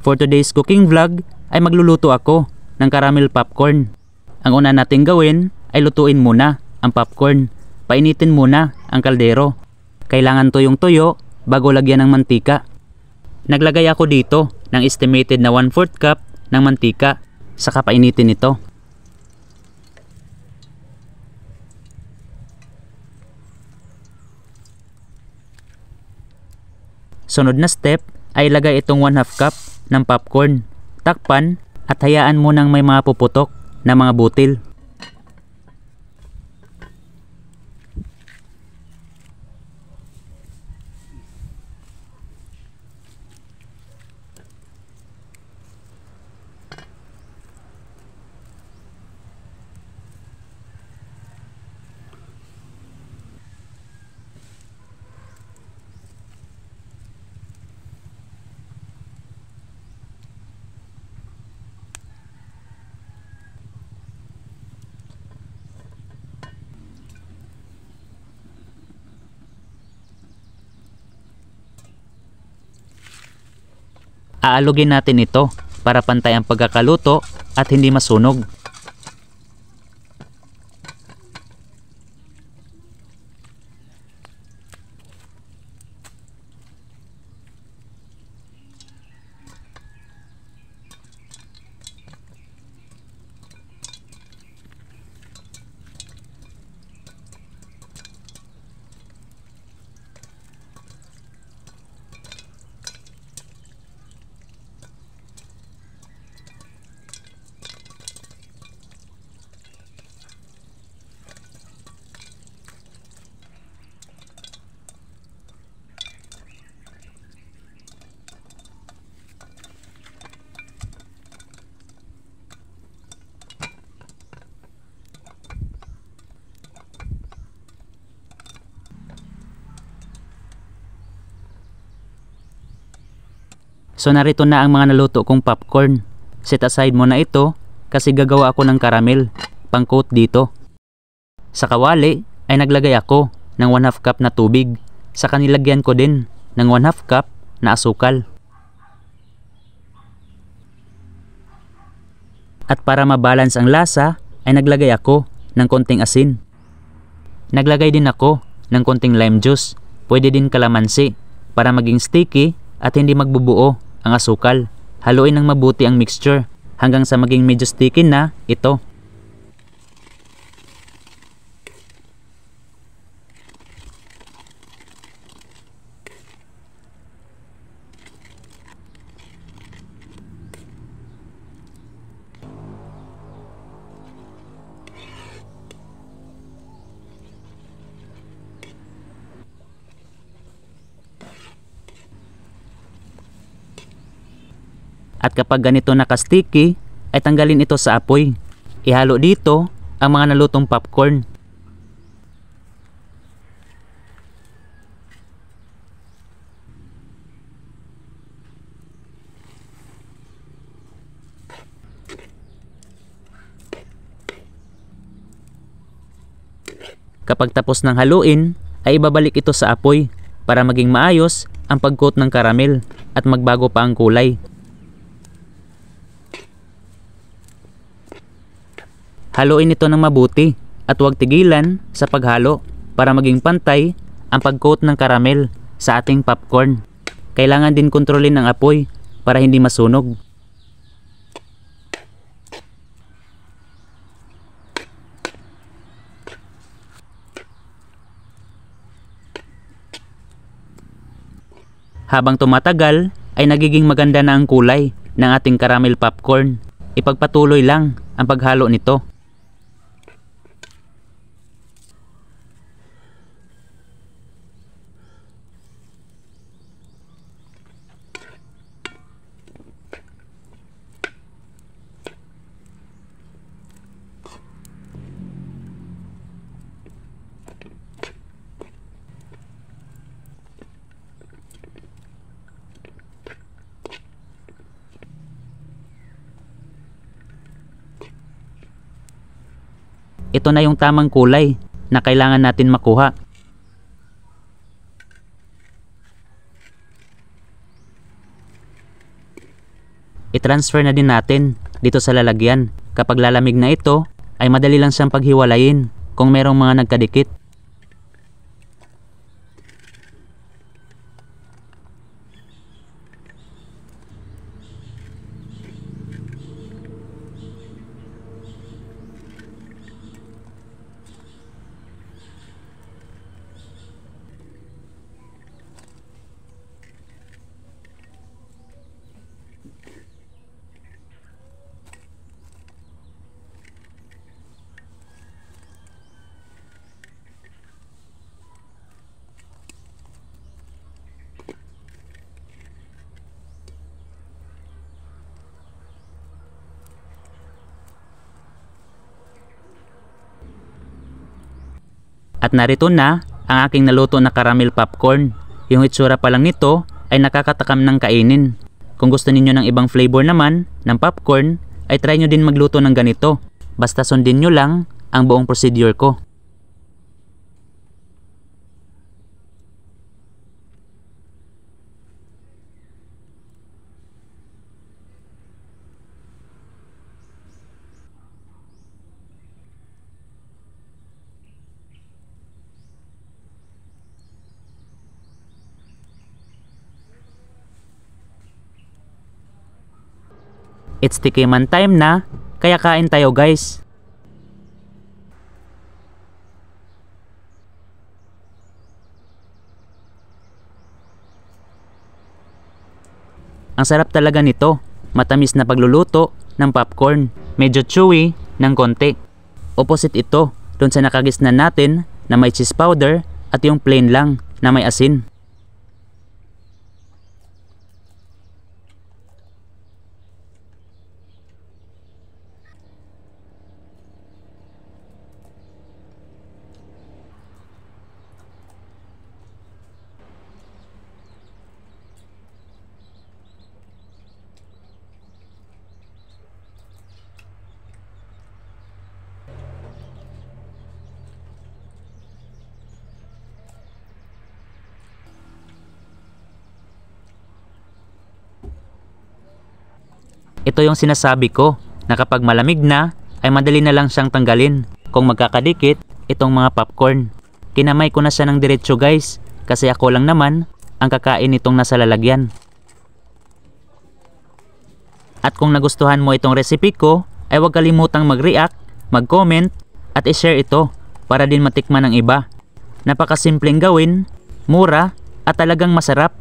For today's cooking vlog ay magluluto ako ng caramel popcorn. Ang una nating gawin ay lutuin muna ang popcorn. Painitin muna ang kaldero. Kailangan tuyong-tuyo bago lagyan ng mantika. Naglagay ako dito ng estimated na 1/4 cup ng mantika. Saka painitin ito. Sunod na step ay ilagay itong 1/2 cup ng popcorn. Takpan at hayaan mo nang may mga puputok na mga butil. Aalugin natin ito para pantay ang pagkakaluto at hindi masunog. So narito na ang mga naluto kong popcorn. Set aside mo na ito kasi gagawa ako ng caramel pang-coat dito. Sa kawali ay naglagay ako ng 1/2 cup na tubig. Saka nilagyan ko din ng 1/2 cup na asukal. At para mabalance ang lasa ay naglagay ako ng konting asin. Naglagay din ako ng konting lime juice. Pwede din kalamansi para maging sticky at hindi magbubuo ang asukal. Haluin ng mabuti ang mixture hanggang sa maging medyo sticky na ito. At kapag ganito naka-sticky, ay tanggalin ito sa apoy. Ihalo dito ang mga nalutong popcorn. Kapag tapos ng haluin, ay ibabalik ito sa apoy para maging maayos ang pag-coat ng caramel at magbago pa ang kulay. Haluin ito ng mabuti at huwag tigilan sa paghalo para maging pantay ang pag-coat ng caramel sa ating popcorn. Kailangan din kontrolin ang apoy para hindi masunog. Habang tumatagal ay nagiging maganda na ang kulay ng ating caramel popcorn. Ipagpatuloy lang ang paghalo nito. Ito na yung tamang kulay na kailangan natin makuha. I-transfer na din natin dito sa lalagyan. Kapag lalamig na ito, ay madali lang siyang paghiwalayin kung merong mga nagkadikit. At narito na ang aking naluto na caramel popcorn. Yung itsura pa lang nito ay nakakatakam ng kainin. Kung gusto ninyo ng ibang flavor naman ng popcorn, ay try nyo din magluto ng ganito. Basta sundin nyo lang ang buong procedure ko. It's tikiman time na, kaya kain tayo guys. Ang sarap talaga nito, matamis na pagluluto ng popcorn, medyo chewy ng konti. Opposite ito dun sa nakagisnan natin na may cheese powder at yung plain lang na may asin. Ito yung sinasabi ko na kapag malamig na ay madali na lang siyang tanggalin kung magkakadikit itong mga popcorn. Kinamay ko na siya ng diretso guys kasi ako lang naman ang kakain nitong nasa lalagyan. At kung nagustuhan mo itong recipe ko ay huwag kalimutang mag-react, mag-comment at i-share ito para din matikman ng iba. Napakasimpleng gawin, mura at talagang masarap.